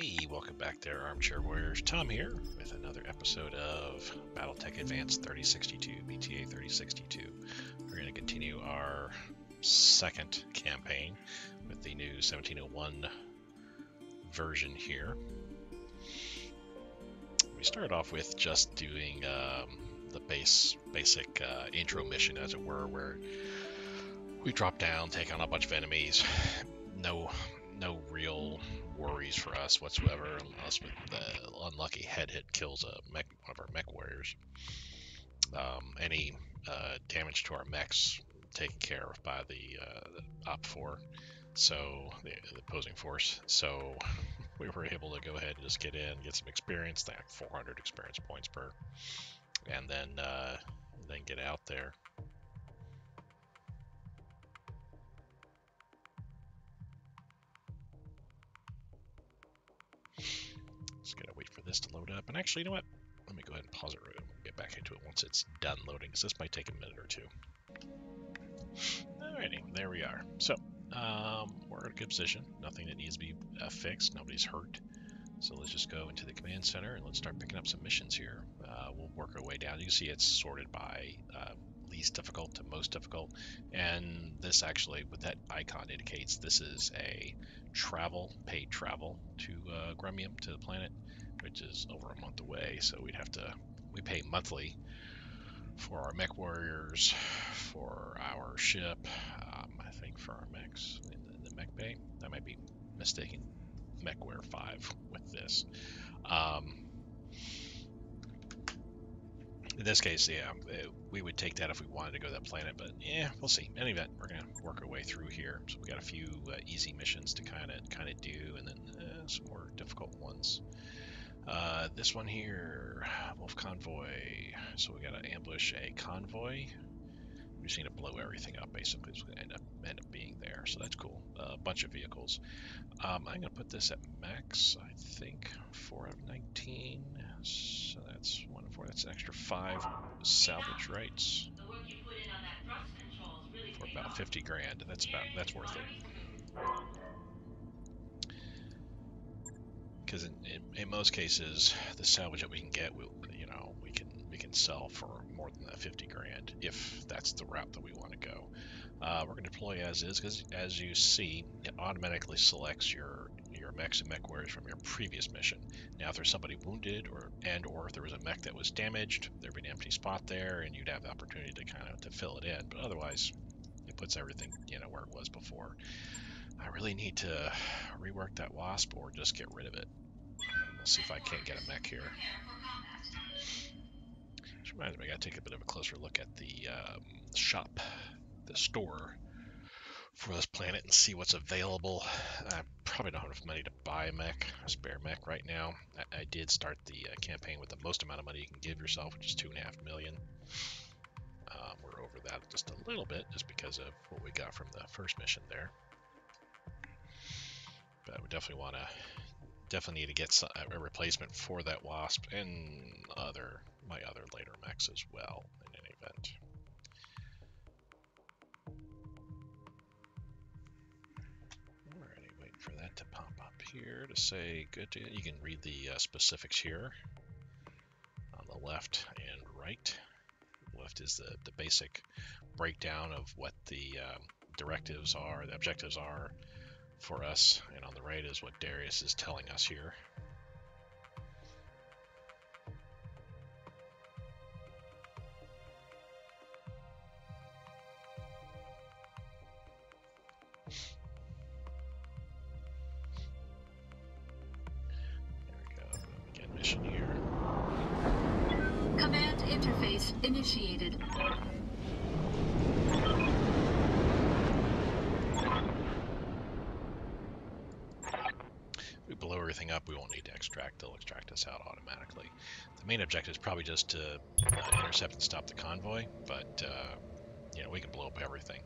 Hey, welcome back there, Armchair Warriors. Tom here with another episode of Battletech Advanced 3062, BTA 3062. We're going to continue our second campaign with the new 1701 version here. We started off with just doing the basic intro mission, as it were, where we drop down, take on a bunch of enemies. No real worries for us whatsoever, unless the unlucky head hit kills one of our mech warriors. Any damage to our mechs taken care of by the Op4, so the opposing force. So we were able to go ahead and just get in, get some experience, like 400 experience points per, and then get out there. Just gotta wait for this to load up. And actually, you know what? Let me go ahead and pause it and get back into it once it's done loading, because this might take a minute or two. Alrighty, there we are. So, we're in a good position. Nothing that needs to be fixed. Nobody's hurt. So let's just go into the command center and let's start picking up some missions here. We'll work our way down. You can see it's sorted by least difficult to most difficult. And this actually, what that icon indicates, this is a paid travel to Grumium, to the planet, which is over a month away. So we pay monthly for our mech warriors, for our ship, I think for our mechs in the mech bay. I might be mistaking MechWare 5 with this. In this case, yeah, we would take that if we wanted to go to that planet, but yeah, we'll see. In any event, we're gonna work our way through here. So we got a few easy missions to kind of do, and then some more difficult ones. This one here, Wolf Convoy. So we gotta ambush a convoy. We just need to blow everything up. Basically, it's gonna end up being there. So that's cool. A bunch of vehicles. I'm gonna put this at max. I think 4 out of 19. So that's 1 of 4. That's an extra 5 salvage rights for about 50 grand. That's worth it. Because in most cases, the salvage that we can get, we can sell for more than that 50 grand if that's the route that we want to go. We're going to deploy as is, because as you see, it automatically selects your mechs and mech warriors from your previous mission. Now, if there's somebody wounded or if there was a mech that was damaged, there'd be an empty spot there, and you'd have the opportunity to fill it in. But otherwise, it puts everything where it was before. I really need to rework that wasp or just get rid of it. We'll see if I can't get a mech here. Which reminds me, I gotta take a bit of a closer look at the shop, the store for this planet, and see what's available. I probably don't have enough money to buy a spare mech right now. I did start the campaign with the most amount of money you can give yourself, which is $2.5 million. We're over that just a little bit, just because of what we got from the first mission there. But we definitely need to get a replacement for that wasp and my other later mechs as well, in any event. Alrighty, waiting for that to pop up here to say good to you. You can read the specifics here on the left and right. Left is the basic breakdown of what the directives are, the objectives are for us, and on the right is what Darius is telling us here. There we go. Again, mission here. Command interface initiated. If we blow everything up, we won't need to extract. They'll extract us out automatically. The main objective is probably just to intercept and stop the convoy, but we can blow up everything.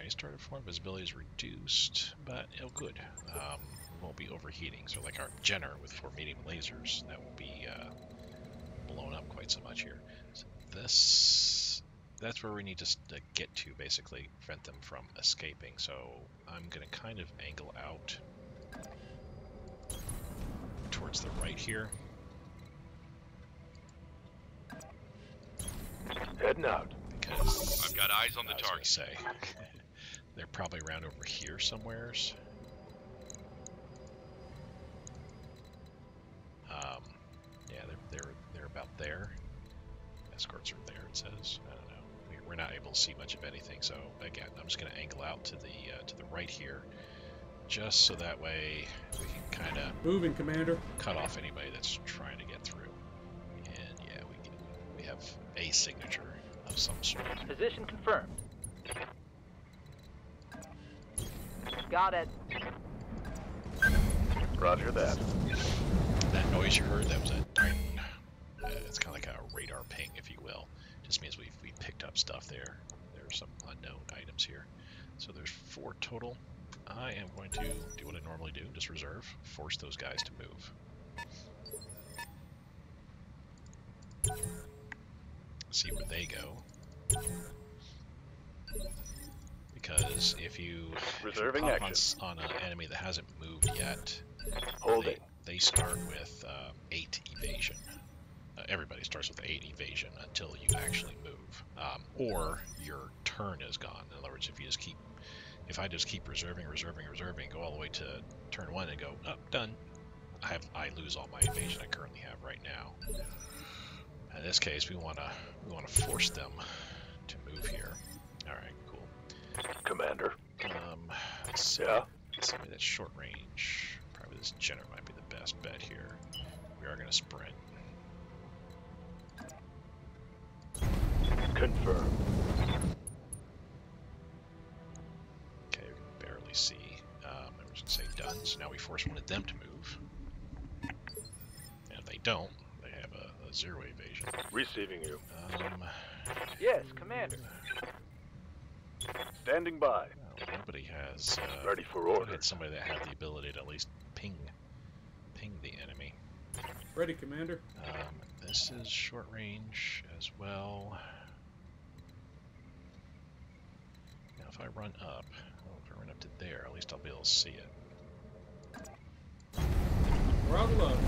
Started form visibility is reduced, but good. We won't be overheating. So like our Jenner with 4 medium lasers, that won't be blown up quite so much here. So that's where we need to get to, basically prevent them from escaping. So I'm going to kind of angle out right here. Heading out. Because I've got eyes on the I was gonna target. say they're probably around over here somewheres. Yeah, they're about there. Escorts are there, it says. I don't know. We're not able to see much of anything, so again, I'm just going to angle out to the right here, just so that way we can kind of Moving, Commander. cut off anybody that's trying to get through. And yeah, we have a signature of some sort. Position confirmed. Got it. Roger that. That noise you heard, that was a Titan. It's kind of like a radar ping, if you will. Just means we picked up stuff there. There's some unknown items here. So there's 4 total. I am going to do what I normally do, just reserve, force those guys to move. See where they go. Because if you Reserving pop action. on an enemy that hasn't moved yet, Holding. they start with 8 evasion. Everybody starts with 8 evasion until you actually move, or your turn is gone. In other words, if I just keep reserving, go all the way to turn 1 and go, oh, done, I lose all my evasion I currently have right now. In this case, we want to force them to move here. All right, cool. Commander. Let's see. Yeah? Somebody that's short range. Probably this Jenner might be the best bet here. We are going to sprint. Confirmed. Okay, we can barely see. I was going to say done, so now we force one of them to move. And if they don't, they have a 0 evasion. Receiving you. Yes, Commander. Standing by. Well, nobody has... Ready for I orders. had somebody that had the ability to at least ping the enemy. Ready, Commander. This is short range as well. Now if I run up, if I run up to there, at least I'll be able to see it. Bravo. And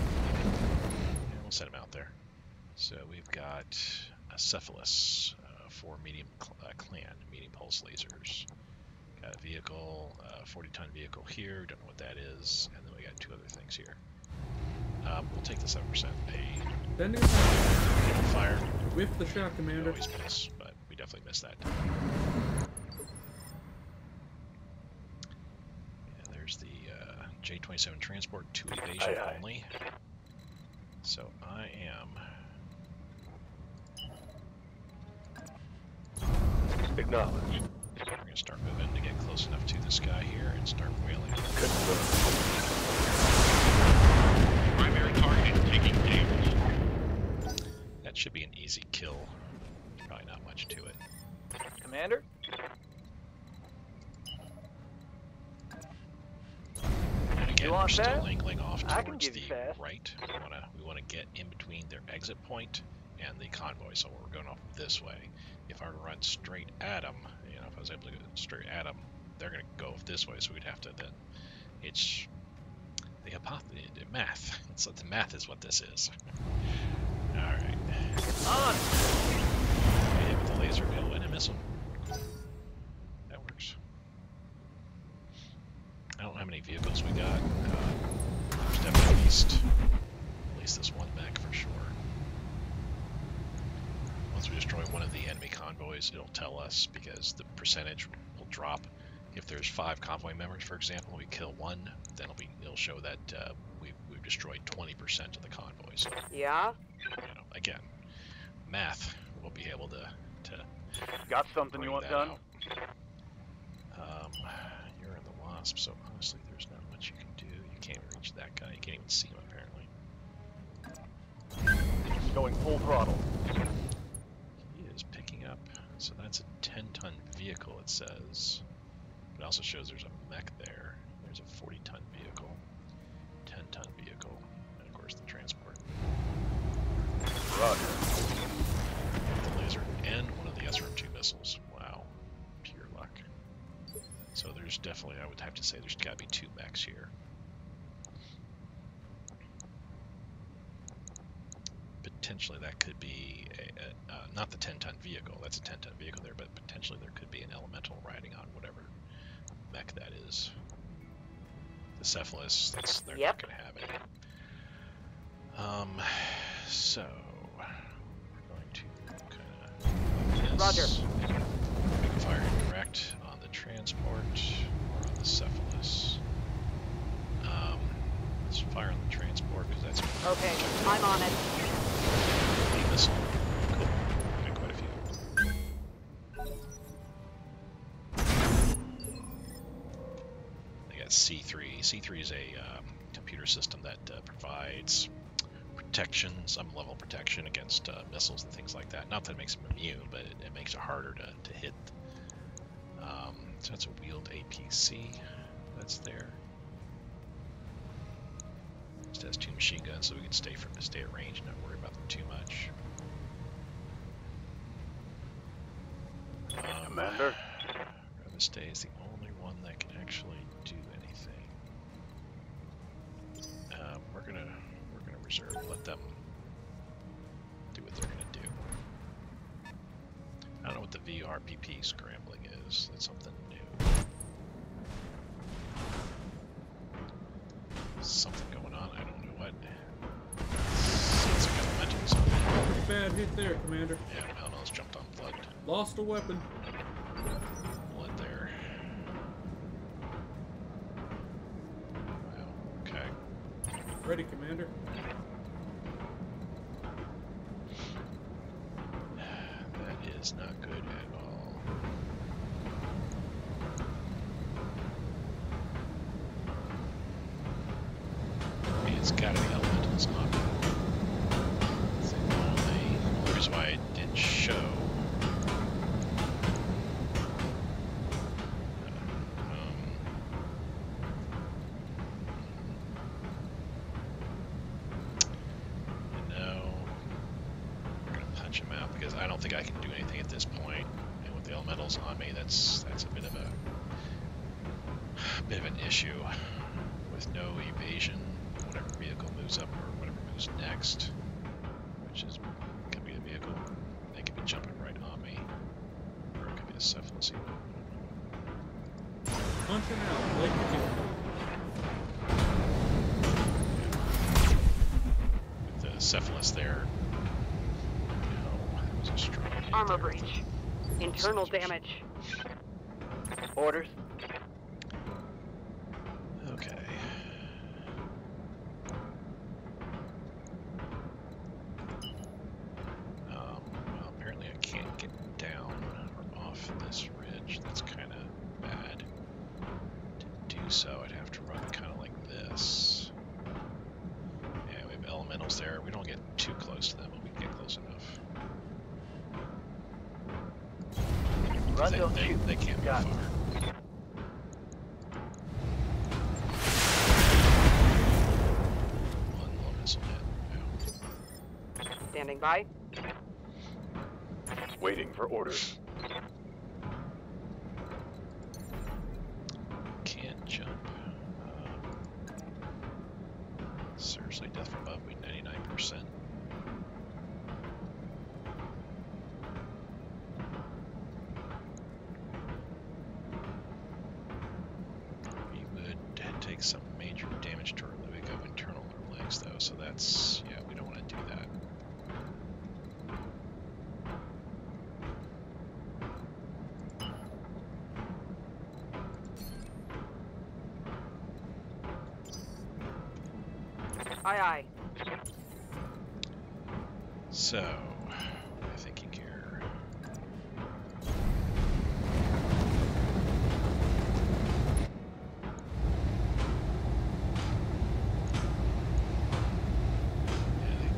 we'll set him out there. So we've got a Cephalus for medium clan, medium pulse lasers. Got a vehicle, 40-ton vehicle here, don't know what that is, and then we got 2 other things here. We'll take the 7% paid. Sending Fire. with the shot, We Commander. always miss, but we definitely missed that. Yeah, there's the J-27 transport, 2 evasion Aye, aye. only. So I am... Acknowledged. We're going to start moving to get close enough to this guy here and start whaling. Confirmed. Primary target taking damage. That should be an easy kill. There's probably not much to it. Commander? And again, You we're want still that? angling off I can towards give the you fast. right. We want to get in between their exit point and the convoy, so we're going off this way. If I were to run straight at them, if I was able to go straight at them, they're going to go this way, so we'd have to then... It's the math. The math is what this is. Alright. On! Hit with the laser, go in and miss them. That works. I don't know how many vehicles we got. There's definitely at least this one mech for sure. Once we destroy one of the enemy convoys, it'll tell us because the percentage will drop. If there's 5 convoy members, for example, and we kill one, then it'll show that we've destroyed 20% of the convoy. So, Yeah? Again, math will be able to Got something bring you want that done? out. You're in the Wasp, so honestly, there's not much you can do. You can't even reach that guy. You can't even see him, apparently. Going full throttle. He is picking up. So that's a 10-ton vehicle, it says. It also shows there's a mech there. There's a 40-ton vehicle, 10-ton vehicle, and of course the transport. Roger. The laser and one of the SRM-2 missiles. Wow, pure luck. So there's definitely, I would have to say, there's got to be 2 mechs here. potentially that could be not the 10-ton vehicle. That's a 10-ton vehicle there, but potentially there could be an elemental riding on whatever mech that is. The Cephalus, they're not Yep. going to have it. So we're going to kind of Roger. fire direct on the transport or on the Cephalus. Let's fire on the transport because that's Okay, I'm on it. a missile. Cool. Got quite a few. They got C3. C3 is a computer system that provides protection, some level of protection against missiles and things like that. Not that it makes them immune, but it makes it harder to hit. So that's a wheeled APC that's there. Just has 2 machine guns, so we can stay at range and not worry about them too much. Commander? Revistay is the only one that can actually do anything. We're gonna reserve, let them do what they're gonna do. I don't know what the VRPP scrambling is. That's something new. Something going on. I don't know what. Sounds like elementals. Pretty bad hit there, Commander. Yeah, elementals jumped on flood. Lost a weapon. Blood there. Wow. Okay. Ready, Commander. That is not good at all. I mean, it's gotta be elementals, not. It's the only reason why it didn't show. Because I don't think I can do anything at this point, and with the elementals on me, that's a bit of an issue. With no evasion, whatever vehicle moves up or whatever moves next, which is could be a vehicle, they could be jumping right on me, or it could be a Cephalus. Punching out. Like you do. With the Cephalus there. Armor breach. Internal damage. Orders. Okay. Well, apparently I can't get down or off this ridge. That's kind of bad. To do so, I'd have to run kind of like this. Yeah, we have elementals there. We don't get too close to them, but we can get close enough. Run, don't shoot. They can't Got move it. far. One little missile hit. Yeah. Standing by. Waiting for orders. Can't jump. Seriously, death from above, we 99%. Take some major damage to our Luigo internal legs, though, so that's, yeah, we don't want to do that. Aye, aye. So, what am I thinking here?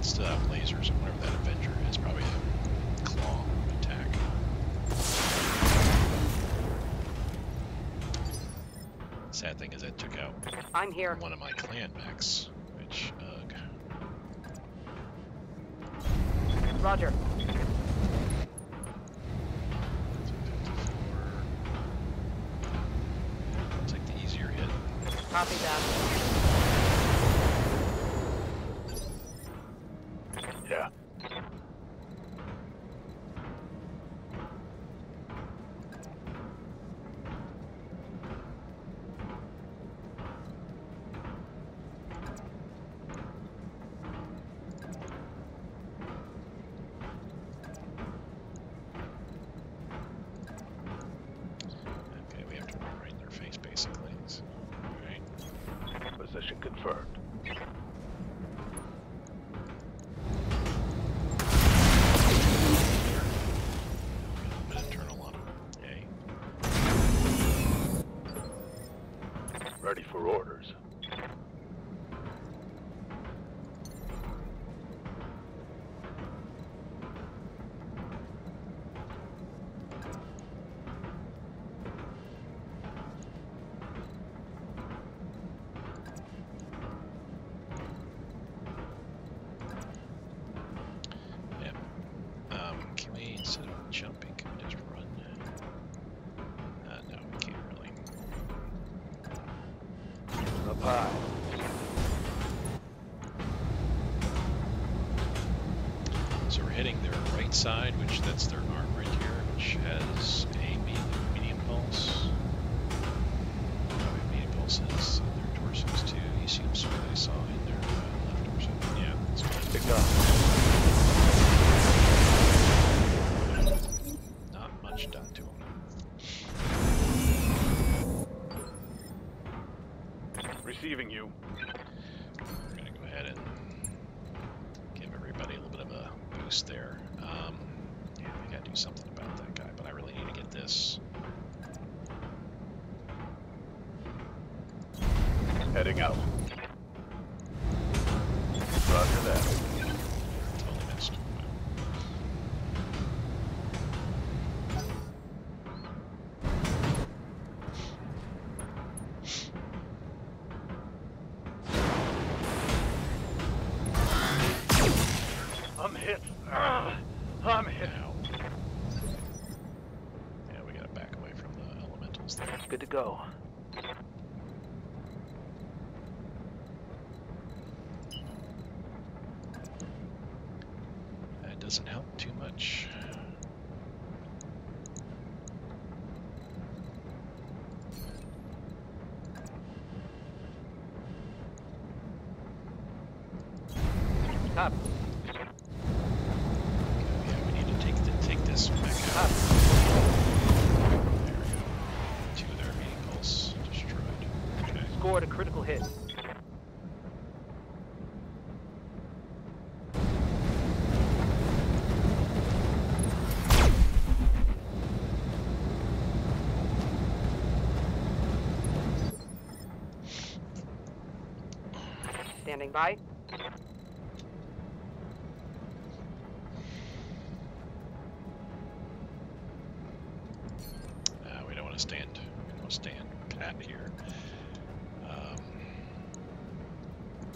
Still have lasers and whatever that Avenger is, probably a claw attack. Sad thing is that took out I'm here. one of my clan mechs, which, ugh. Roger. 54. I'll take the easier hit. Copy that. Yeah, mission confirmed. An internal on him. Yay. Ready for orders. Yep. Can we, instead of jumping, can we just run? No, we can't really. Up high. So we're hitting their right side, which that's their arm right here, which has a medium pulse. Medium pulses in their torsos too. You see them sort of I saw in their left torso. Yeah, that's good. Acknowledged. Not much done to them. Receiving you. We're gonna go ahead and give everybody a little bit of a boost there. Yeah, we gotta do something about that guy, but I really need to get this. Heading out. Roger that. Totally missed. I'm hit. I'm hit. Now. Yeah, we gotta back away from the elementals there. Good to go. That doesn't help too much. Up. Yeah, we need to take this back out. There we go. Two of their vehicles destroyed. Okay. Scored a critical hit. Standing by. We don't want to stand. We don't want to stand pat here.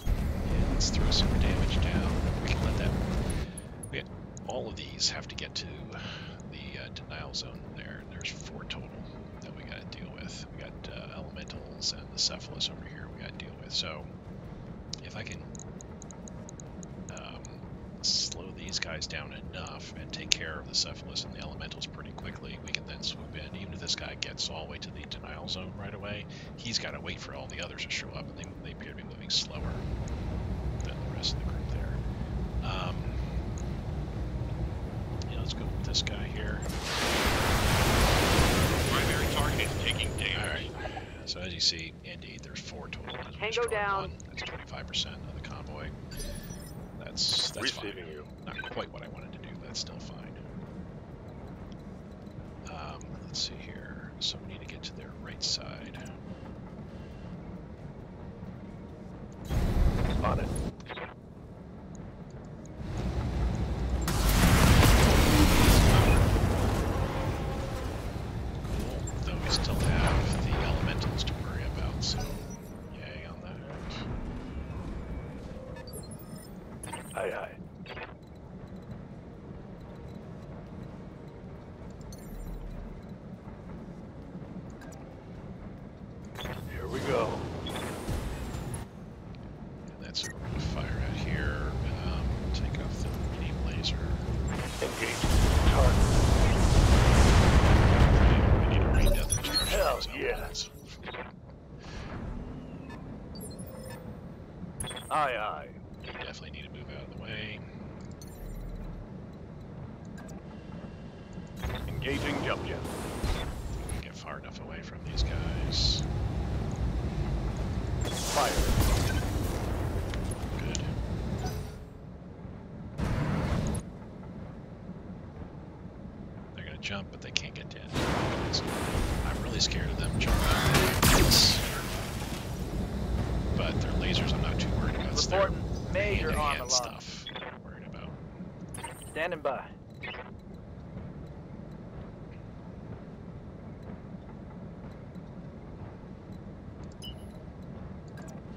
Yeah, let's throw some damage down. We can let that. All of these have to get to the denial zone there. There's 4 total that we got to deal with. We got elementals and the cephalus over here we got to deal with. So if I can slow these guys down enough and take care of the cephalus and the elementals pretty quickly, we can then swoop in. Even if this guy gets all the way to the denial zone right away, he's got to wait for all the others to show up, and they appear to be moving slower than the rest of the group there. Yeah, let's go with this guy here. Primary target taking damage. Alright, so as you see, indeed, there's 4 total. As we Tango destroyed down. one, that's 25% of the convoy. That's fine. Receiving you. Not quite what I wanted to do, but that's still fine. Let's see here. So we need to get to their right side. On it. Cool. Though we still have the elementals to worry about, so yay on that. Aye, aye. Here we go. And that's what we're going to fire at here. Take off the beam laser. Engage target. We need a rain death destruction. Hell so yeah. that's- Aye, aye. We definitely need to move out of the way. Engaging jump jet. Get far enough away from these guys. Fire. jump, but they can't get to it. I'm really scared of them jumping out. But their lasers, I'm not too worried about. It's their Reporting major armor hand-to-hand loss. stuff I'm worried about. Standing by.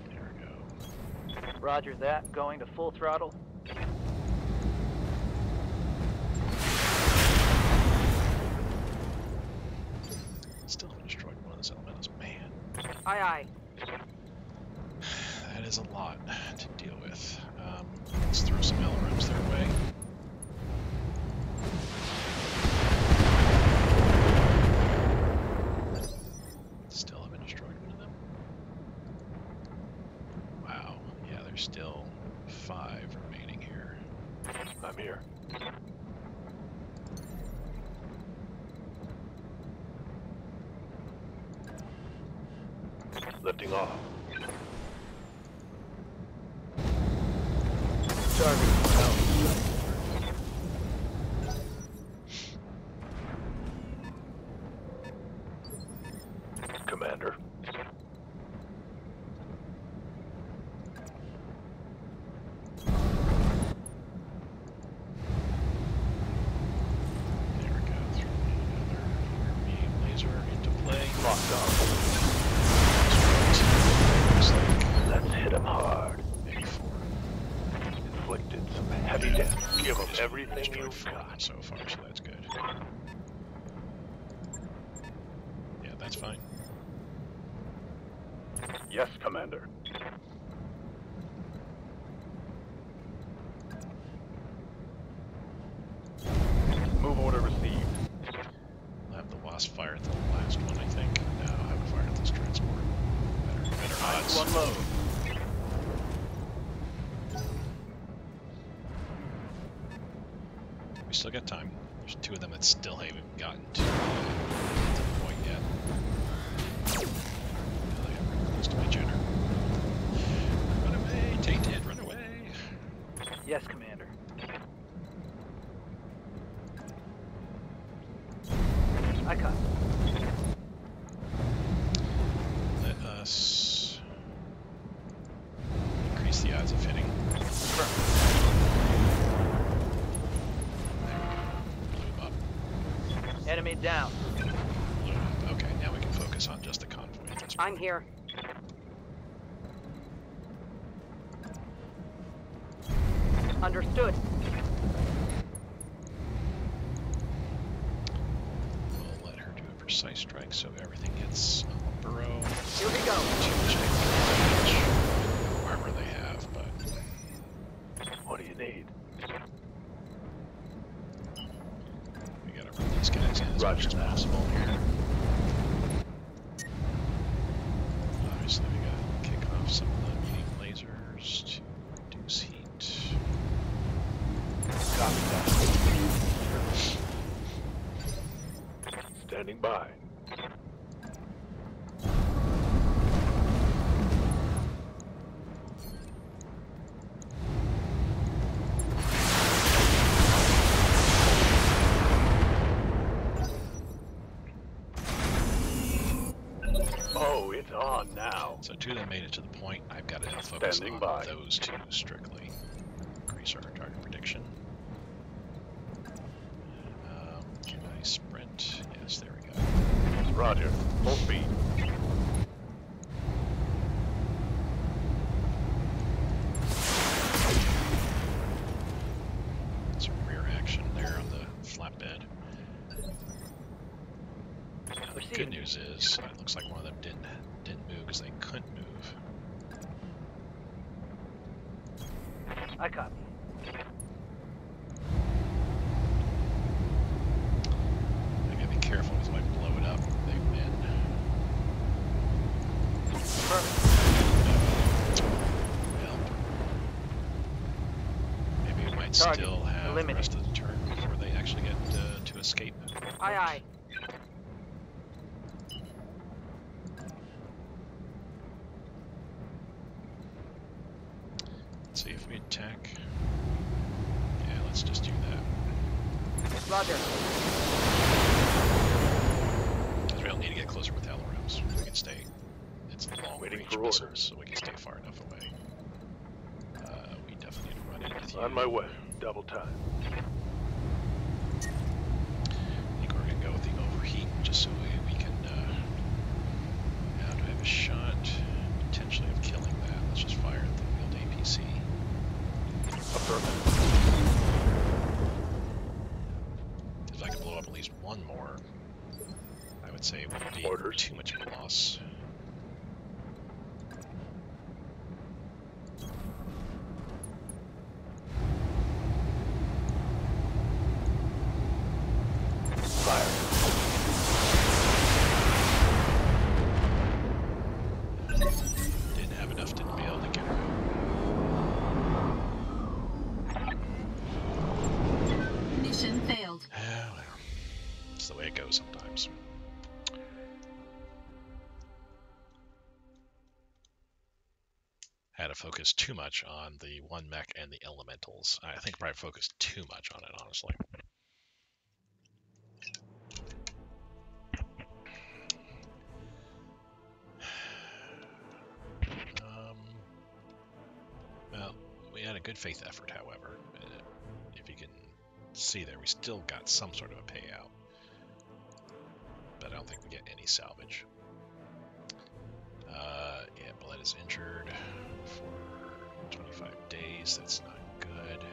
There we go. Roger that. Going to full throttle. Still haven't destroyed one of those elementals. Man, Aye, aye. that is a lot to deal with. Let's throw some LRMs their way. Still haven't destroyed one of them. Wow, yeah, there's still 5 remaining here. I'm here. Lifting off. Commander. There we go. Throw another beam laser into play. Locked on. Looks like Let's hit him hard. maybe 4. Inflicted some heavy damage. Give him Just everything destroyed you've 4 got. so far, so that's good. Yeah, that's fine. Yes, Commander. Move order received. I'll have the Wasp fire at the last one, I think. No, I'll have it fire at this transport. Better odds. One load. We still got time. There's 2 of them that still haven't gotten to the point yet. Oh, they got real close to my Jenner. Run away, tainted, run away. Yes, Commander. I caught. Let us increase the odds of hitting. Blew him up. Enemy down. Blew him up. Okay, now we can focus on just the convoy at this point. I'm here. Understood. We'll let her do a precise strike so everything gets on the burrow. Here we go. Too much armor they have, but What do you need? we gotta run these guys in as much as possible here. Obviously, we gotta kick off some of the beam lasers to reduce heat. Copy that. Standing by. Oh, it's on now. So 2 of them made it to the point. I've got to now focus Standing on by. those 2 strictly. Increase our target prediction. Can I sprint? Yes, there we go. Roger. Full speed. Some rear action there on the flatbed. Now, the good news is, it looks like one of them didn't move because they couldn't move. I caught. I gotta be careful because if I blow it up, they win. Well, maybe we might Target still have the eliminated. rest of the turn before they actually get to escape. Aye, aye. Let's see if we attack. Yeah, let's just do that. Roger. need to get closer with LRMs. We can stay. It's long Waiting range for missiles, orders. so we can stay far enough away. We definitely need to run in with you. On my way. Double time. I think we're gonna go with the overheat, just so we can now do I have a shot potentially of killing that. Let's just fire at the wheeled APC. Affirmative. If I could blow up at least one more, I would say it wouldn't be Orders. too much of a loss. Fire. Didn't have enough to be able to get her out. Mission failed. Well, it's the way it goes sometimes. Had to focus too much on the one mech and the elementals. I think I probably focused too much on it, honestly. Well, we had a good faith effort, however. If you can see there, we still got some sort of a payout. But I don't think we get any salvage. Yeah, Bled is injured for 25 days. That's not good.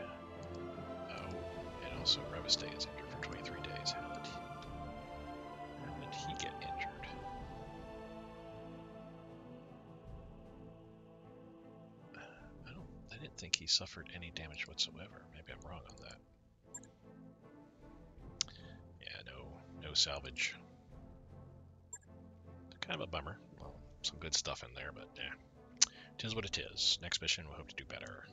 Oh, and also Reviste is injured for 23 days. How did he get injured? I didn't think he suffered any damage whatsoever. Maybe I'm wrong on that. Yeah, no salvage. Kind of a bummer. Well, some good stuff in there, but yeah. It is what it is. Next mission, we hope to do better.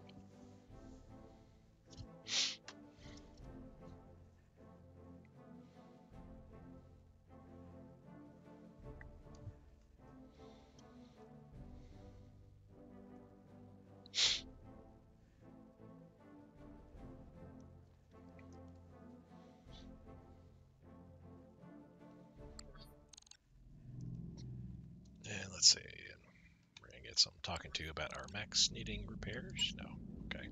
And let's see. We're gonna get some talking to about our mechs needing repairs. No. Okay.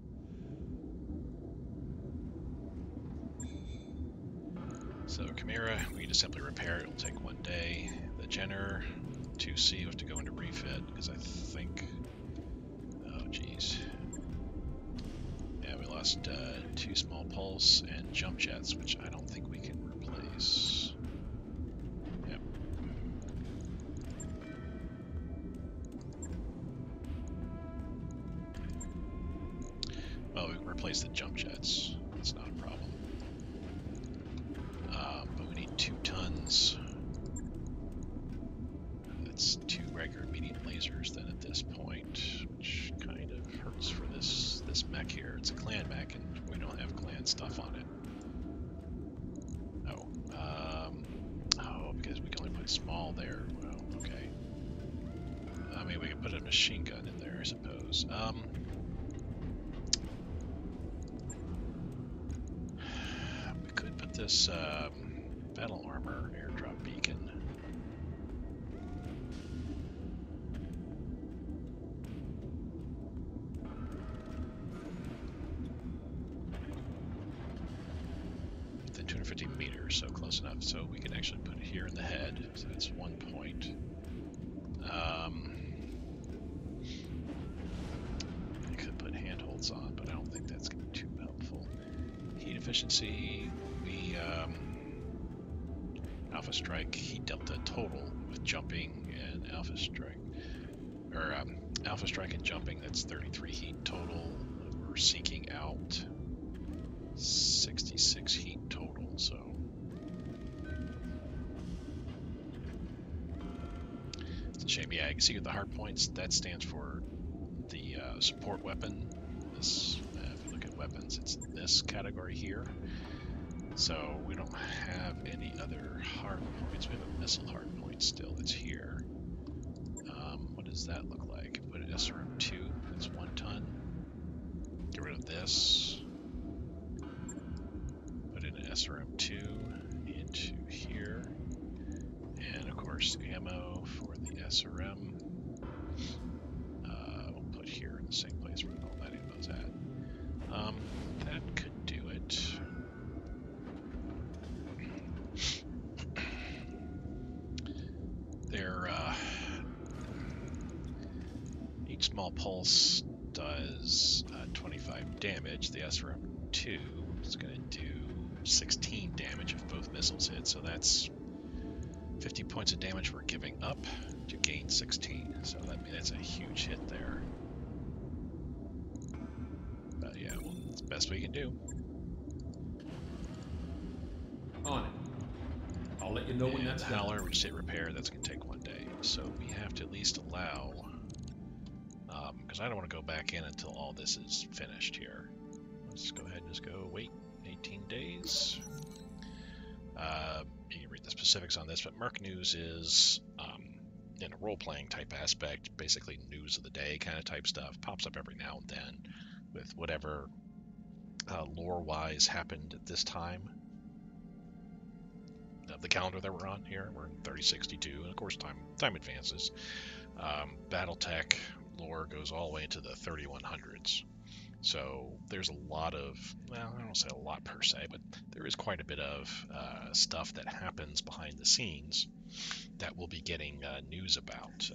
So Chimera, we need to simply repair it. It'll take 1 day. The Jenner 2C, we have to go into refit because I think. Oh geez. Yeah, we lost 2 small pulse and jump jets, which I don't think we can replace. Yep. Well, we can replace the jump jets. That's not a problem. But we need 2 tons. That's 2 regular medium lasers then at this point, which kind of hurts for this mech here. It's a clan mech and we don't have clan stuff on it. Oh, because we can only put small there. Well, okay. I mean, we could put a machine gun in there, I suppose. We could put this battle armor airdrop beacon. Within 250 meters, so close enough. So we can actually put it here in the head. So that's 1 point. I could put handholds on, but I don't think that's going to be too helpful. Heat efficiency, we Alpha Strike, heat delta total with jumping and Alpha Strike, or Alpha Strike and jumping, that's 33 heat total. We're seeking out 66 heat total, so it's a shame. Yeah, you can see with the hard points, that stands for the support weapon. This, if you look at weapons, it's this category here. So we don't have any other hard points. We have a missile hard point still that's here. What does that look like? Put an SRM2, that's 1 ton. Get rid of this. Put in an SRM2 into here. And of course small pulse does 25 damage. The SRM-2 is going to do 16 damage if both missiles hit. So that's 50 points of damage we're giving up to gain 16. So that's a huge hit there. But yeah, well, it's the best we can do. On it. I'll let you know when that's done. Howler, we just hit repair. That's going to take 1 day. So we have to at least allow, because I don't want to go back in until all this is finished here. Let's go ahead and just go wait 18 days. You can read the specifics on this, but Merc News is in a role-playing type aspect, basically news of the day kind of type stuff. Pops up every now and then with whatever lore-wise happened at this time. The calendar that we're on here, we're in 3062, and of course time advances. Battletech lore goes all the way into the 3100s. So there's a lot of, well, I don't say a lot per se, but there is quite a bit of stuff that happens behind the scenes that we'll be getting news about.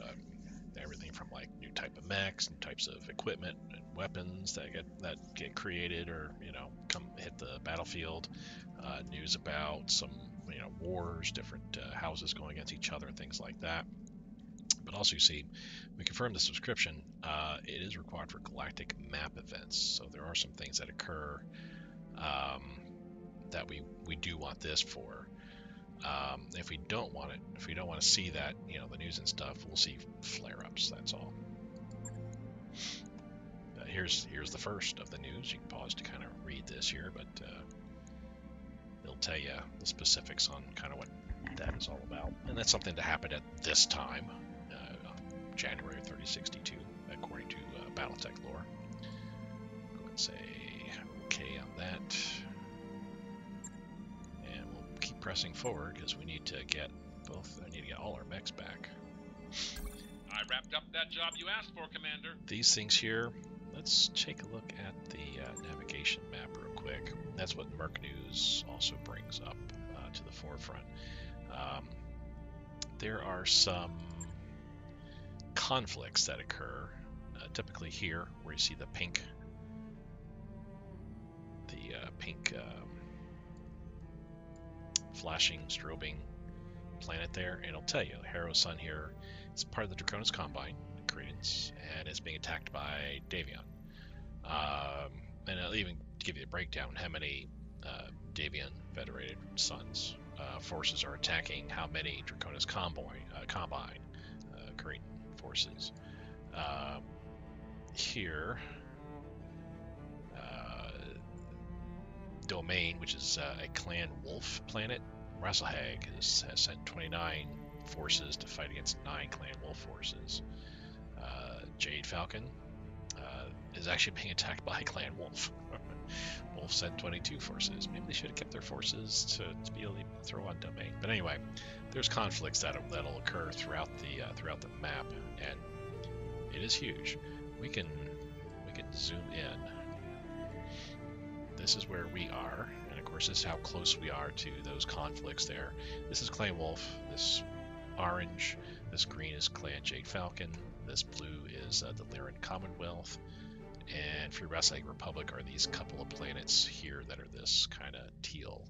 Everything from like new type of mechs, new types of equipment and weapons that get created or come hit the battlefield. News about some wars, different houses going against each other and things like that. But also, you see, we confirmed the subscription. It is required for galactic map events. So there are some things that occur that we do want this for. If we don't want it, if we don't want to see that, the news and stuff, we'll see flare-ups. That's all. Here's the first of the news. You can pause to kind of read this here, but it'll tell you the specifics on kind of what that is all about. And that's something that happened at this time, January 3062, according to Battletech lore. Go ahead and say okay on that. And we'll keep pressing forward because we need to get all our mechs back. I wrapped up that job you asked for, Commander. These things here, let's take a look at the navigation map real quick. That's what Merc News also brings up to the forefront. There are some conflicts that occur, typically here, where you see the pink flashing, strobing planet there, and it'll tell you Harrow Sun here is part of the Draconis Combine, credence, and is being attacked by Davion. And I'll even give you a breakdown how many Davion Federated Suns forces are attacking how many Draconis Combine Cretan forces. Here, Domain, which is a Clan Wolf planet, Rasselhag has sent 29 forces to fight against 9 Clan Wolf forces. Jade Falcon is actually being attacked by Clan Wolf. Wolf sent 22 forces. Maybe they should have kept their forces to be able to throw on Domain. But anyway, there's conflicts that'll occur throughout the map, and it is huge. We can zoom in. This is where we are, and of course this is how close we are to those conflicts there. This is Clan Wolf, this orange, this green is Clan Jade Falcon, this blue is the Lyran Commonwealth, and Free Wrestling Republic are these couple of planets here that are this kind of teal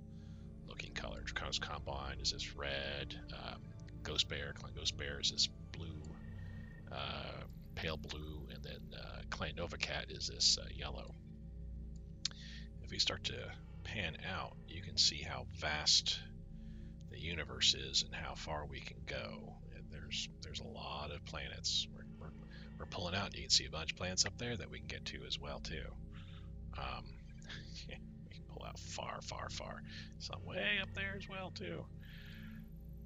looking color. Draconis Combine is this red, Ghost Bear, Clan Ghost Bear is this blue, pale blue, and then Clan Novacat is this yellow. If we start to pan out, you can see how vast the universe is and how far we can go. And there's a lot of planets. We're pulling out. You can see a bunch of planets up there that we can get to as well too. We can pull out far, far, far. Some way up there as well too.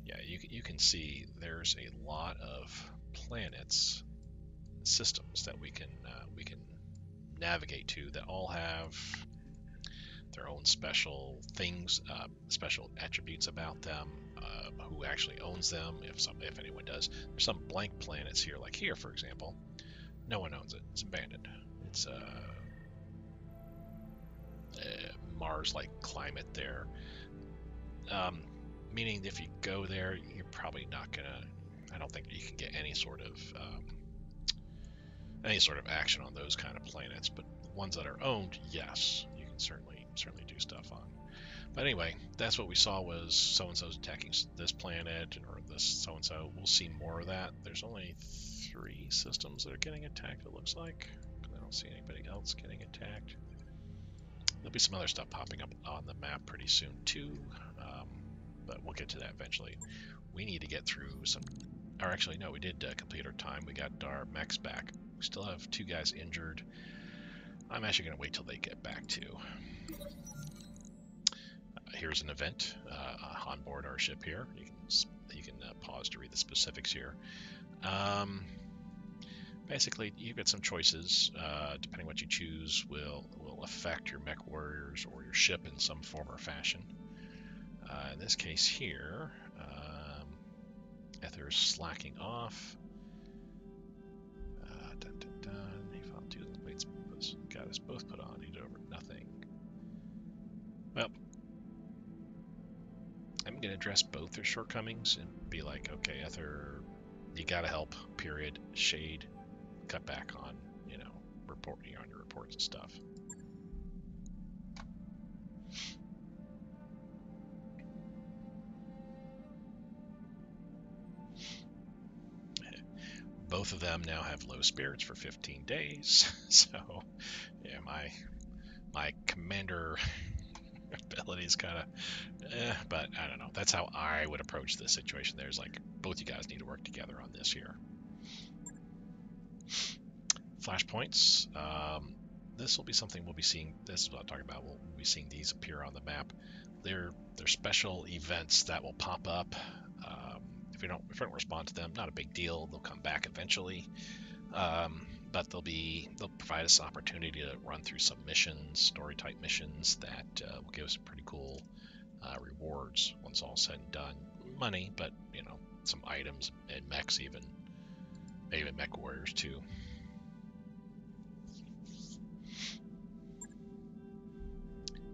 Yeah, you can see there's a lot of planets, systems that we can navigate to that all have their own special things, special attributes about them, who actually owns them, if anyone does. There's some blank planets here, like here, for example. No one owns it. It's abandoned. It's Mars-like climate there. Meaning if you go there, you're probably not gonna, I don't think you can get any sort of any sort of action on those kind of planets. But the ones that are owned, yes, you can certainly do stuff on. But anyway, that's what we saw was so-and-so's attacking this planet or this so-and-so. We'll see more of that. There's only 3 systems that are getting attacked, it looks like. I don't see anybody else getting attacked. There'll be some other stuff popping up on the map pretty soon too, but we'll get to that eventually. We need to get through some, or actually no, we did complete our time. We got our mechs back. We still have 2 guys injured. I'm actually going to wait till they get back too. Here's an event on board our ship here. You can pause to read the specifics here. Basically, you get some choices. Depending what you choose will affect your mech warriors or your ship in some form or fashion. In this case here, Ether's slacking off. Dun, dun, dun. He found 2 plates. Got us both put on. He did over nothing. Well, I'm going to address both their shortcomings and be like, okay, Ether, you got to help, period. Shade, cut back on, reporting on your reports and stuff. Both of them now have low spirits for 15 days. So, yeah, my commander ability is kind of, but I don't know. That's how I would approach this situation. There's like, both you guys need to work together on this here. Flashpoints. This will be something we'll be seeing. This is what I'm talking about. We'll be seeing these appear on the map. They're special events that will pop up. If we don't respond to them, not a big deal. They'll come back eventually. But they'll provide us opportunity to run through some missions, story type missions that will give us some pretty cool rewards once all said and done. Money, but some items and mechs, even maybe mech warriors too.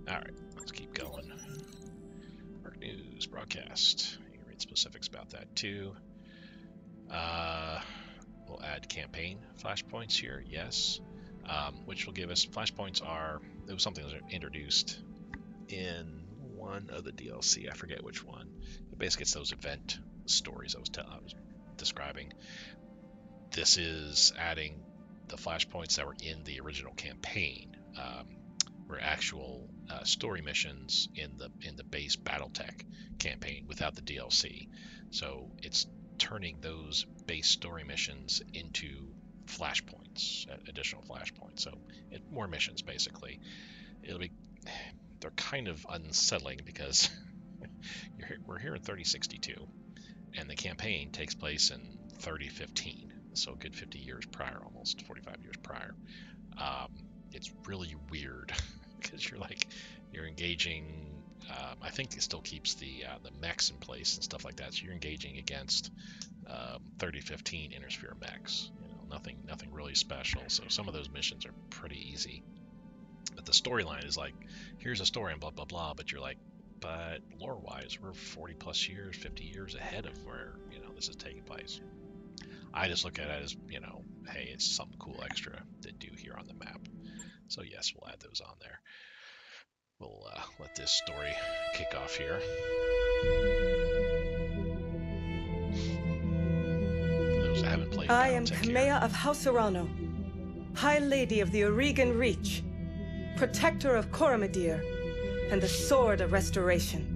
All right, let's keep going. Mark News broadcast. You can read specifics about that too. We'll add campaign flashpoints here, yes, which will give us flashpoints. It was something that was introduced in one of the DLC. I forget which one. But basically, it's those event stories I was describing. This is adding the flashpoints that were in the original campaign. Were actual story missions in the base BattleTech campaign without the DLC. So it's turning those base story missions into flashpoints, additional flashpoints. So more missions basically. They're kind of unsettling because we're here in 3062, and the campaign takes place in 3015. So a good 50 years prior, almost 45 years prior. It's really weird because you're engaging. I think it still keeps the mechs in place and stuff like that. So you're engaging against 3015 Intersphere mechs. Nothing really special. So some of those missions are pretty easy. But the storyline is like, here's a story and blah blah blah. But you're like, but lore-wise, we're 40 plus years, 50 years ahead of where this is taking place. I just look at it as hey, it's something cool extra to do here on the map. So yes, we'll add those on there. We'll let this story kick off here. For those that haven't played, I am Kamea of House Arano, High Lady of the Oregon Reach, Protector of Coromadir, and the Sword of Restoration.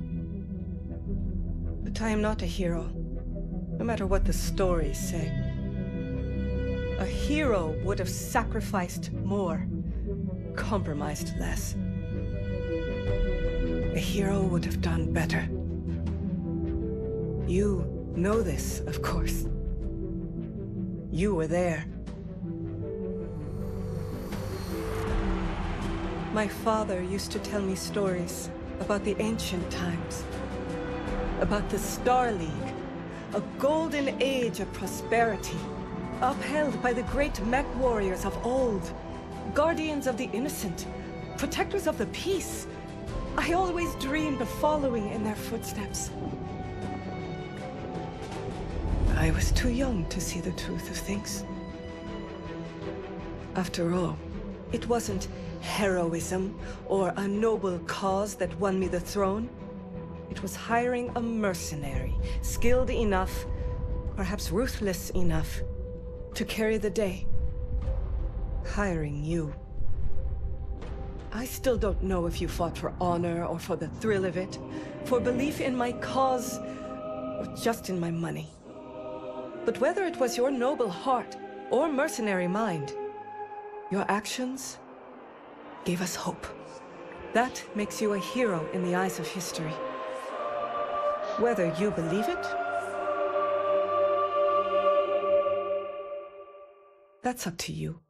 But I am not a hero, no matter what the stories say. A hero would have sacrificed more, compromised less. A hero would have done better. You know this, of course. You were there. My father used to tell me stories about the ancient times, about the Star League, a golden age of prosperity, upheld by the great mech warriors of old, guardians of the innocent, protectors of the peace. I always dreamed of following in their footsteps. I was too young to see the truth of things. After all, it wasn't heroism or a noble cause that won me the throne. It was hiring a mercenary, skilled enough, perhaps ruthless enough, to carry the day. Hiring you. I still don't know if you fought for honor or for the thrill of it, for belief in my cause, or just in my money. But whether it was your noble heart or mercenary mind, your actions gave us hope. That makes you a hero in the eyes of history. Whether you believe it, that's up to you.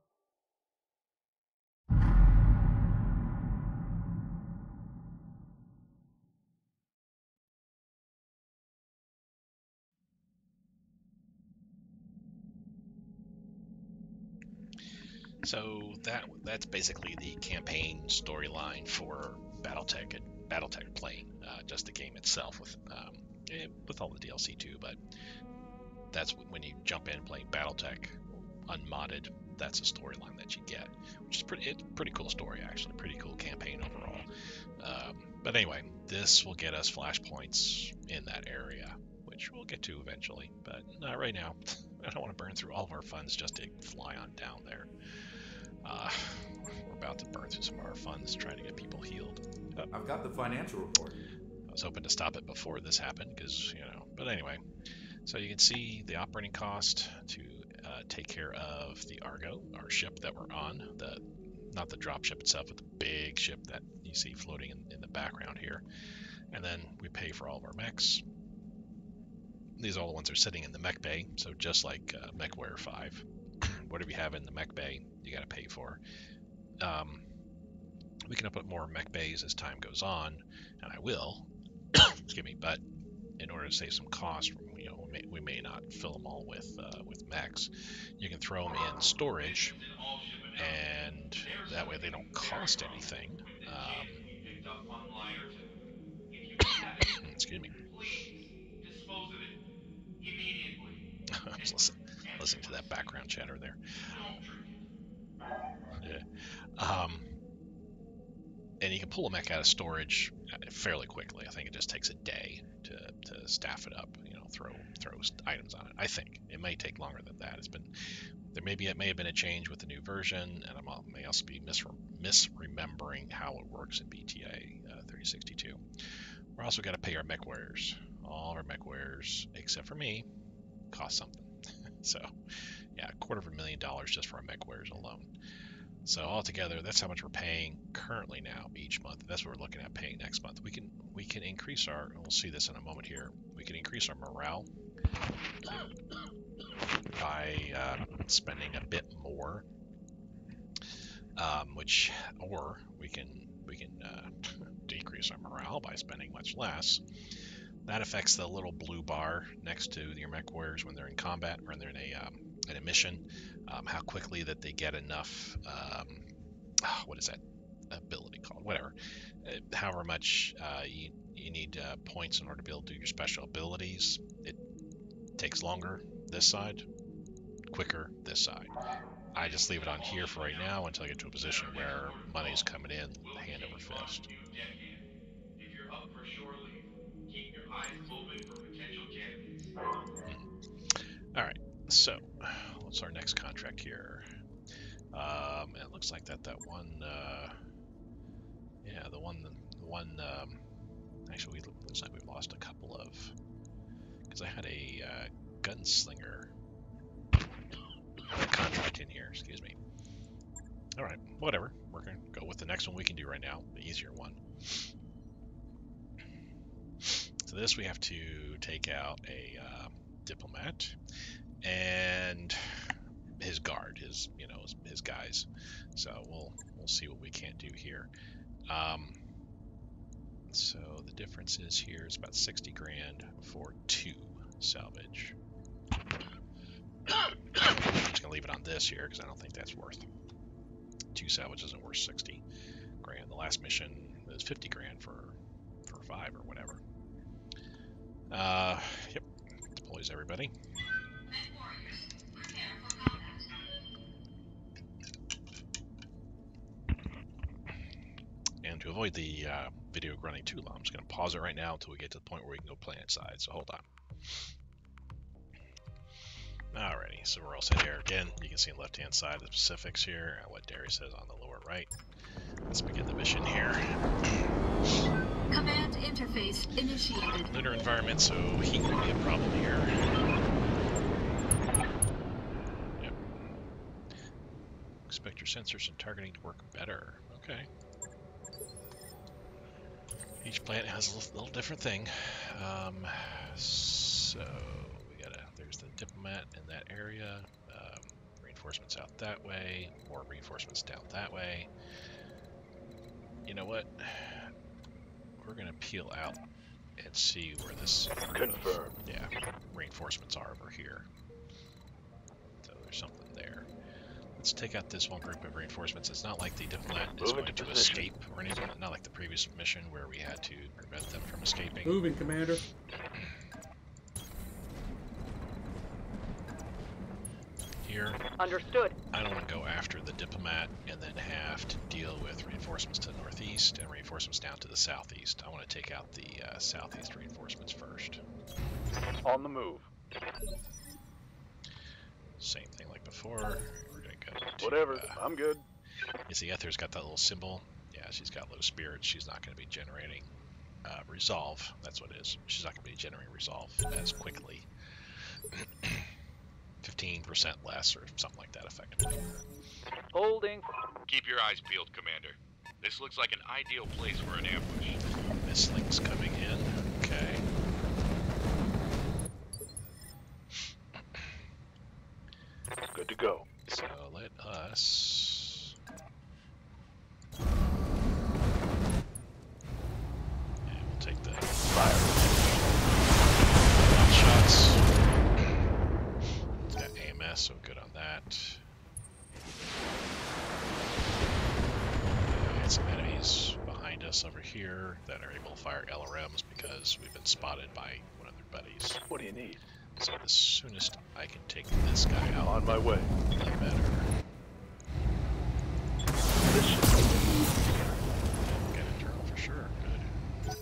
So that's basically the campaign storyline for BattleTech and BattleTech Plane, just the game itself with all the DLC too. But that's when you jump in playing BattleTech unmodded. That's a storyline that you get, which is pretty cool story actually, pretty cool campaign overall. But anyway, this will get us flashpoints in that area, which we'll get to eventually, but not right now. I don't want to burn through all of our funds just to fly on down there. We're about to burn through some of our funds trying to get people healed. I've got the financial report. I was hoping to stop it before this happened, because, but anyway. So you can see the operating cost to take care of the Argo, our ship that we're on, not the drop ship itself, but the big ship that you see floating in the background here. And then we pay for all of our mechs. These are all the ones that are sitting in the mech bay, so just like MechWarrior 5. Whatever you have in the mech bay, you got to pay for. We can put more mech bays as time goes on, and I will. Excuse me, but in order to save some cost, we may not fill them all with mechs. You can throw them in storage, and that way they don't cost anything. Excuse me. I was listening to that background chatter there. Yeah. And you can pull a mech out of storage fairly quickly. I think it just takes a day to staff it up. Throw items on it. I think it may take longer than that. It may have been a change with the new version, and I may also be misremembering how it works in BTA 3062. We're also got to pay our mech warriors. All our mech warriors, except for me, cost something. So, yeah, $250,000 just for our mech warriors alone. So altogether, that's how much we're paying currently now each month. That's what we're looking at paying next month. We can increase and we'll see this in a moment here. We can increase our morale by spending a bit more, or we can decrease our morale by spending much less. That affects the little blue bar next to your mech warriors when they're in combat or when they're in a mission. How quickly that they get enough, what is that ability called? Whatever. However much you need points in order to be able to do your special abilities. It takes longer this side, quicker this side. I just leave it on here for right now until I get to a position where money's coming in hand over fist. All right, so what's our next contract here? It looks like that one, yeah, the one. Actually, it looks like we've lost a couple of, because I had a gunslinger contract in here. Excuse me. All right, whatever. We're gonna go with the next one we can do right now, the easier one. So this we have to take out a diplomat and his guard, his guys. So we'll see what we can't do here. So the difference is here is about 60 grand for 2 salvage. I'm just gonna leave it on this here because I don't think that's worth 2 salvage isn't worth 60 grand. The last mission was 50 grand for 5 or whatever. Yep, deploys everybody. to avoid the video running too long, I'm just going to pause it right now until we get to the point where we can go planet side. So hold on. Alrighty, so we're all set here. Again, you can see on the left-hand side the specifics here, and what Darius says on the lower right. Let's begin the mission here. Command interface initiated. Lunar environment, so heat will be a problem here. Yep. Expect your sensors and targeting to work better. Okay. Each planet has a little different thing. So we gotta. There's the diplomat in that area. Reinforcements out that way. More reinforcements down that way. You know what? We're gonna peel out and see where this Confirmed. yeah, reinforcements are over here. So there's something there. Let's take out this one group of reinforcements. It's not like the diplomat is Move going into to position. escape or anything. Not like the previous mission where we had to prevent them from escaping. Moving, Commander. Here, Understood. I don't want to go after the diplomat and then have to deal with reinforcements to the northeast and reinforcements down to the southeast. I want to take out the southeast reinforcements first. On the move. Same thing like before. We're gonna go to, Whatever. I'm good. you see Ether's got that little symbol. Yeah, she's got low spirits. She's not going to be generating resolve. That's what it is. She's not going to be generating resolve as quickly. 15% less or something like that effectively. Holding. Keep your eyes peeled, Commander. This looks like an ideal place for an ambush. Misling's coming in. Okay. Good to go. So let us... And we'll take the Fire. shots. It's got AMS, so good on that. We had some enemies behind us over here that are able to fire LRMs because we've been spotted by one of their buddies. What do you need? So the soonest I can take this guy out, On my way. the better. This should Get a turtle for sure. Good.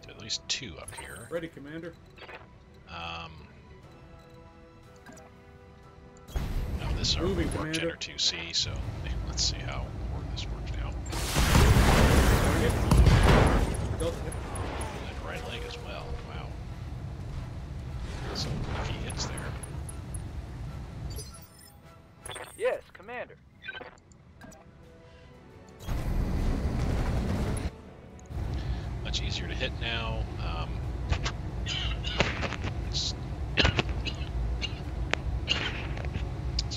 So at least two up here. Ready, Commander. Now this is our Moving, work Commander. Gener 2C, so let's see how this works now. Target. Delta. And right leg as well. Wow. Some lucky hits there. Yes, Commander. Much easier to hit now. Let's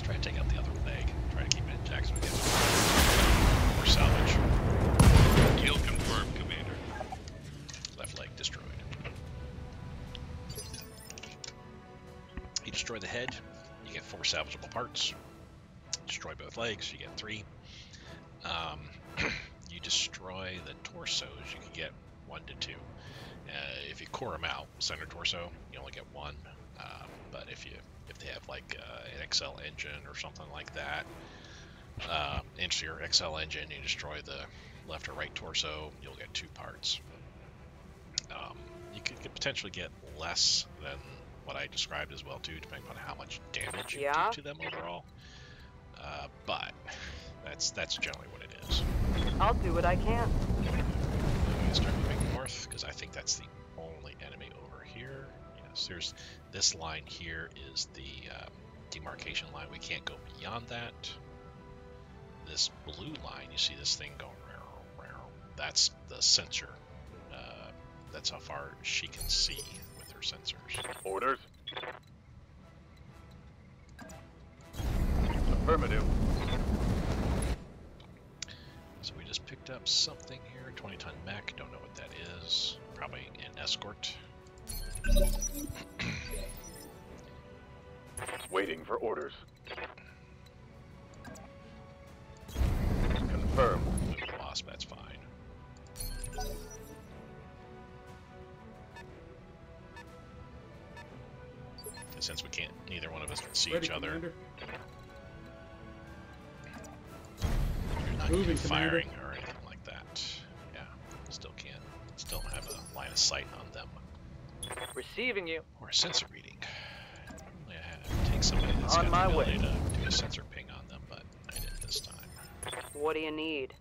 try to take out the other leg. Try to keep it intact so we get more salvage. Kill confirmed, Commander. Left leg destroyed. You destroy the head, you get 4 salvageable parts. Destroy both legs, you get 3. You destroy the torsos, you can get 1 to 2. If you core them out, center torso, you only get 1. But if they have like an XL engine or something like that, into your XL engine, you destroy the left or right torso, you'll get 2 parts. You could potentially get less than what I described as well too, depending on how much damage you Yeah? do to them overall. But that's generally what it is. I'll do what I can. I'm gonna start moving north because I think that's the only enemy over here. Yes, there's this line here is the demarcation line. We can't go beyond that. This blue line, you see this thing going row, row, that's the sensor. That's how far she can see with her sensors. Orders. Affirmative. So we just picked up something here, 20-ton mech, don't know what that is. Probably an escort. Waiting for orders. Confirmed. Wasp, that's fine. And since we can't, neither one of us can see Ready, each other, Commander. not Moving, even Commander. firing or anything like that. Yeah, still can't. Still don't have a line of sight on them. Receiving you. Or a sensor reading. Normally I have to take somebody that's On got my the ability way. to do a sensor ping on them, but I didn't this time. What do you need?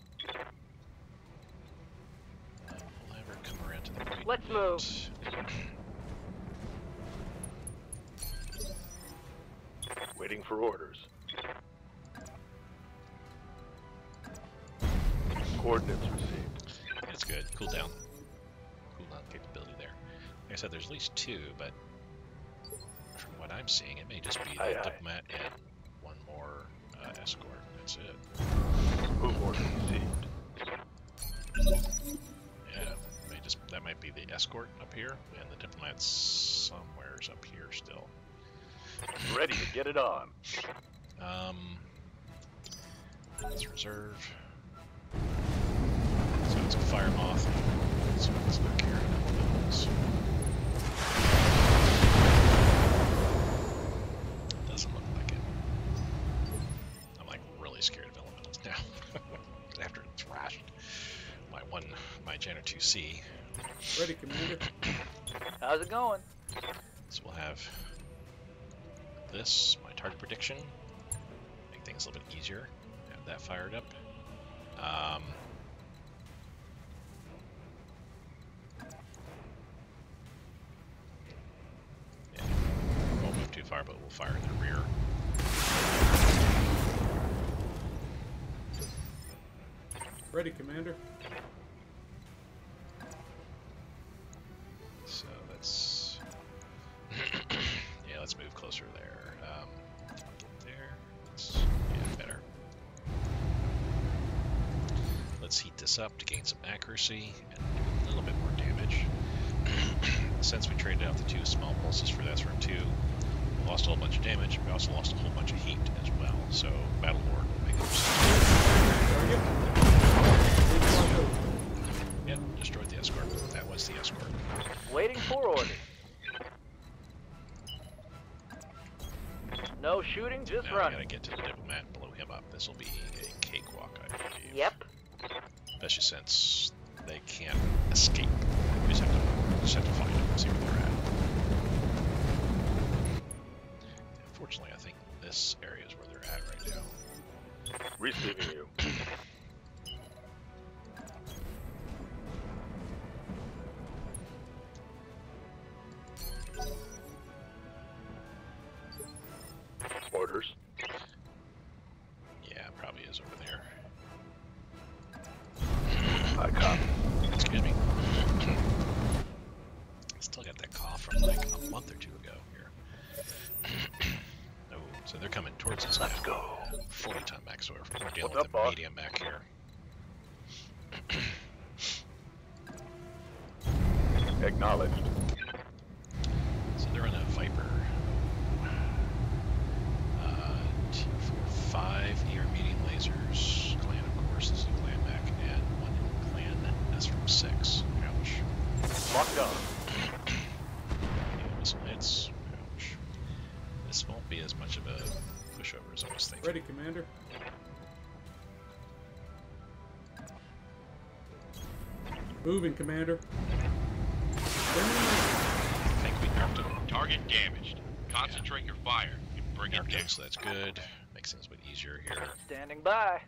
We'll have her come around to the right. Let's a move. bit. Waiting for orders. Coordinates received. That's good. Cooldown capability there. Like I said, there's at least two, but from what I'm seeing, it may just be the Aye, aye. diplomat and one more escort. That's it. Move order received. Yeah, that might be the escort up here, and the diplomat's somewhere's up here still. Ready to get it on. Let's reserve. So it's a fire moth. So it's not carrying elementals. Doesn't look like it. I'm like really scared of elementals now. After it thrashed my Janner 2C. Ready, Commander. How's it going? So we'll have this, my target prediction. Make things a little bit easier. Have that fired up. Yeah, won't move too far, but we'll fire in the rear. Ready, Commander. So let's yeah, let's move closer there. There. Yeah, better. Let's heat this up to gain some accuracy and do a little bit more damage. Since we traded out the two small pulses for that from 2, we lost a whole bunch of damage. We also lost a whole bunch of heat as well. So Battle Lord will make Target. Yep, destroyed the escort. That was the escort. Waiting for orders. No shooting, just Now we running. gotta get to the diplomat and blow him up. This will be a cakewalk, I believe. Yep. Especially since they can't escape. We just have to find them and see where they're at. Unfortunately, I think this area is where they're at right now. Receiving you. Orders. Yeah, probably is over there. I copy. Excuse me. Still got that cough from like a month or two ago here. Oh, so they're coming towards us Let's now. go. 40 ton back, so we're dealing What's with up, the boss? medium back here. Acknowledged. So they're on a Viper. 5 ER medium lasers. Clan, of course, this is a clan back, and one clan. That's from 6. Ouch. Locked on. Yeah, missile hits. Ouch. This won't be as much of a pushover as I was thinking. Ready, Commander. Moving, Commander. I think we nerfed him. Target damaged. Concentrate your fire and bring it Nerfed down. him, so that's good. Makes things a bit easier here. Standing by.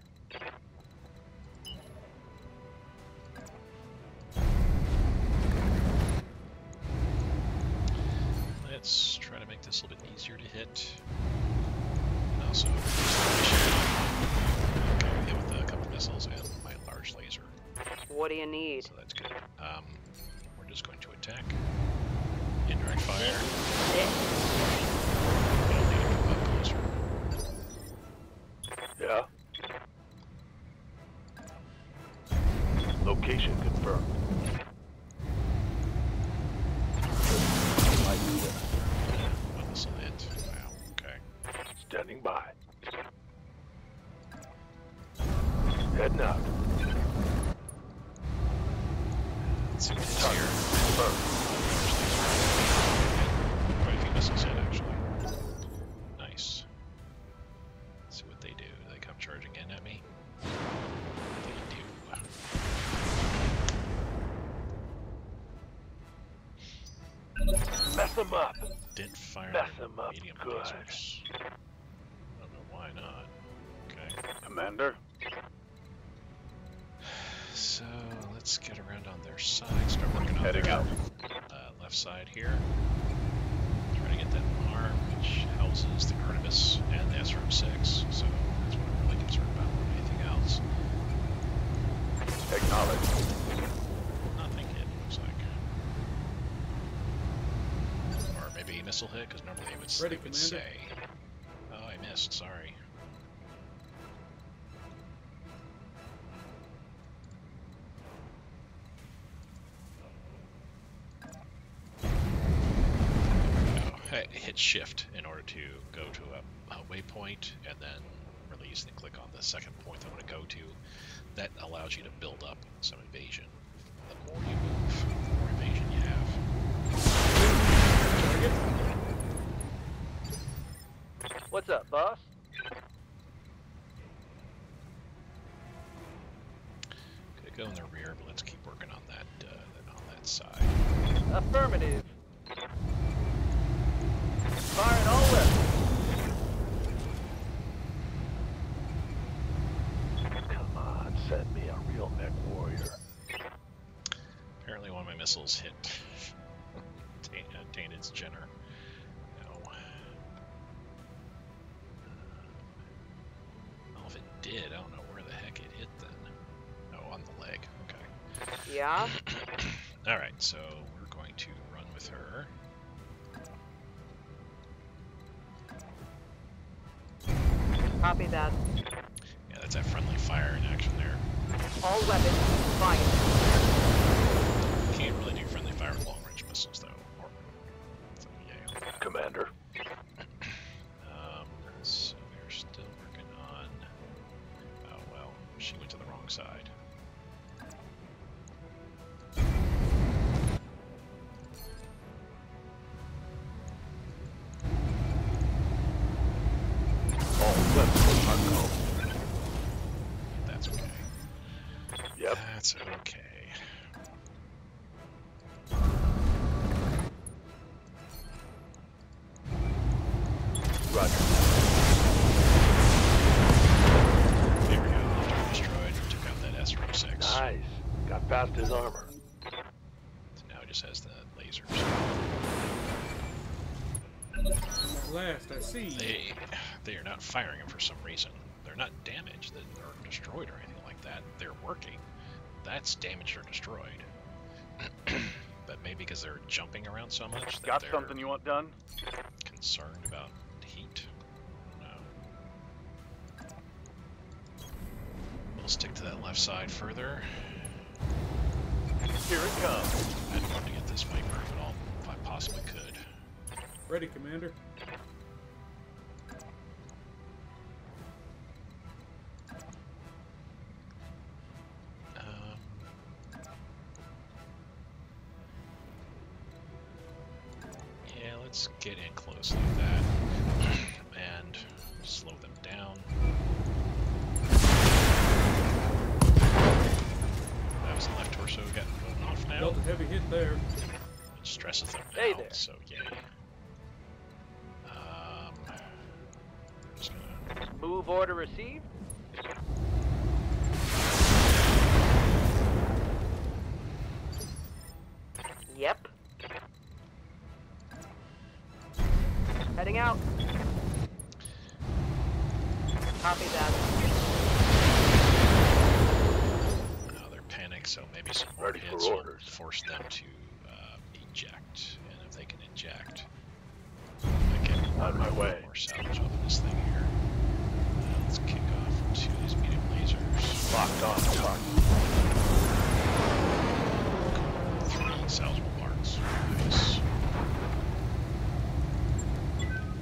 Let's try to make this a little bit easier to hit. And also, okay, hit with a couple missiles and my large laser. What do you need? So that's good. We're just going to attack. Indirect fire. It'll need to move up closer. Yeah. Location confirmed. One missile hit. Wow, okay. Standing by. Heading out. Let's see what it is Target here. confirmed. Quite a few missiles hit, actually. Nice. Let's see what they do. Do they come charging in at me? them up. Didn't fire Mess their 'em up medium good. lasers. I don't know why not. Okay. Commander? So let's get around on their side. Start working on Heading their out. left side here. Try to get that arm, which houses the Artemis and the SRM-6. So that's what I'm really concerned about more than anything else. Acknowledged. Nothing hit, looks like. Or maybe a missile hit, because normally they would Ready, say. Commander. Oh, I missed. Sorry. Hit shift in order to go to a waypoint and then release and click on the second point I want to go to. That allows you to build up some evasion. The more you move, the more evasion you have. What's up, boss? Could go in the rear, but let's keep working on that side. Affirmative. Firing all weapons. Come on, send me a real mech warrior. Apparently one of my missiles hit Tainted's Jenner. No. Well, if it did, I don't know where the heck it hit then. Oh, on the leg. Okay. Yeah? Alright, so we're going to run with her. Copy that. Yeah, that's that friendly fire in action there. All weapons, fire. Can't really do friendly fire with long-range missiles, though. So, yeah, on that. Commander? So we're still working on... Oh, well, she went to the wrong side. All weapons are go. That's okay. Yep. That's okay. Roger. There we go. After we destroyed, we took out that SRM-6. Nice. Got past his armor. So now it just has the lasers. At last, I see. They are not firing them for some reason. They're not damaged or destroyed or anything like that. They're working. That's damaged or destroyed. But maybe because they're jumping around so much that Got they're something you want done? concerned about heat. No. We'll stick to that left side further. Here it comes. I'd love to get this Viper if at all, if I possibly could. Ready, Commander. Yeah, let's get in close like that and slow them down. That was the left torso getting blown off now. Dealt a heavy hit there. It stresses them Hey out, there. so yay. Just gonna Move order received. Yep. Heading out. Copy that. now they're panicked, so maybe some more Ready for hits will orders. force them to eject. And if they can eject, I can On my way. more salvage off of this thing here. Let's kick off to these medium lasers. Locked on target. 3 salvageable parts. Nice.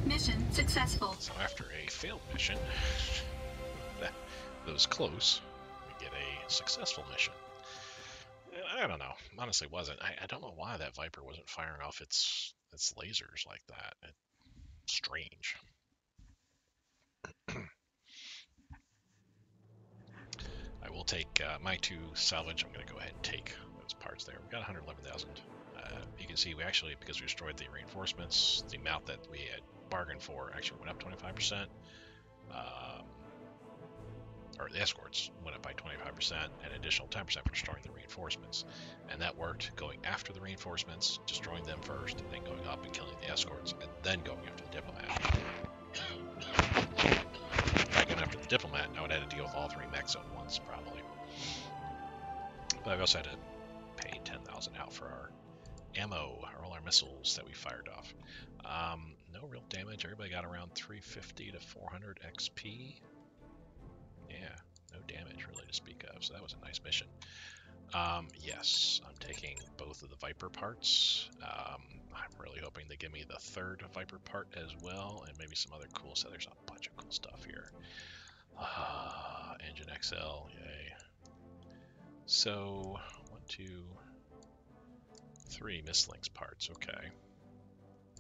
Mission successful. So after a failed mission, that was close, we get a successful mission. I don't know. Honestly, wasn't. I don't know why that Viper wasn't firing off its lasers like that. It's strange. I will take my 2 salvage. I'm going to go ahead and take those parts there. We've got 111,000 you can see we actually, because we destroyed the reinforcements, the amount that we had bargained for actually went up 25%. Or the escorts went up by 25%, and an additional 10% for destroying the reinforcements. And that worked going after the reinforcements, destroying them first, and then going up and killing the escorts, and then going after the diplomat. If I went after the diplomat, I would have had to deal with all 3 mechs at once, probably. But I also had to pay 10,000 out for our ammo, or all our missiles that we fired off. No real damage. Everybody got around 350 to 400 XP. Yeah, no damage really to speak of, so that was a nice mission. Yes, I'm taking both of the Viper parts. I'm really hoping they give me the 3rd Viper part as well, and maybe some other cool stuff. There's a bunch of cool stuff here. Engine XL, yay. So, 1, 2, 3 Mislinks parts, okay.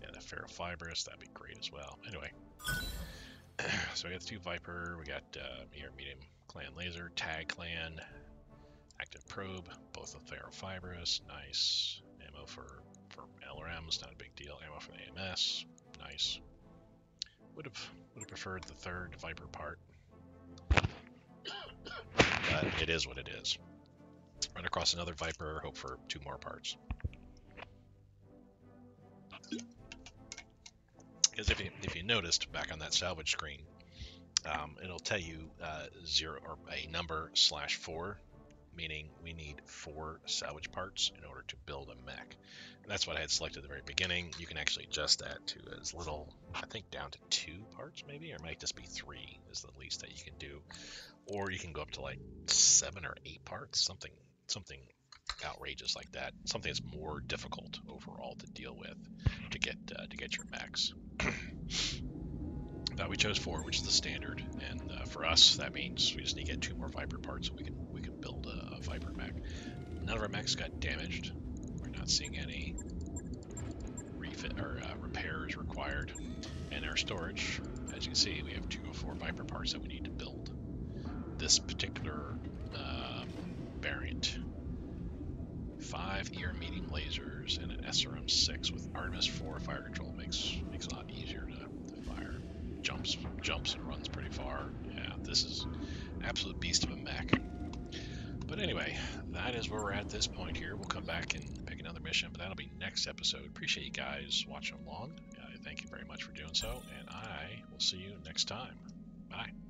Yeah, the ferrofibrous, that'd be great as well. Anyway. So we got the 2 Viper, we got medium clan laser, tag clan, active probe, both of ferrofibrous, nice. Ammo for LRMs, not a big deal. Ammo for the AMS, nice. Would have preferred the 3rd Viper part, but it is what it is. Run across another Viper, hope for 2 more parts. Because if you noticed back on that salvage screen, it'll tell you 0 or a number /4, meaning we need 4 salvage parts in order to build a mech. And that's what I had selected at the very beginning. You can actually adjust that to as little, I think down to 2 parts maybe, or it might just be 3 is the least that you can do. Or you can go up to like 7 or 8 parts, something outrageous like that, something that's more difficult overall to deal with to get your mechs. But we chose 4, which is the standard, and for us that means we just need to get 2 more Viper parts so we can build a Viper mech. None of our mechs got damaged. We're not seeing any refit or repairs required. And our storage, as you can see, we have 2 or 4 Viper parts that we need to build this particular variant. 5 ear medium lasers and an SRM-6 with Artemis 4 fire control makes it a lot easier to fire. Jumps and runs pretty far. Yeah, this is absolute beast of a mech. But anyway, that is where we're at this point here. We'll come back and pick another mission, but that'll be next episode. Appreciate you guys watching along. Thank you very much for doing so, and I will see you next time. Bye.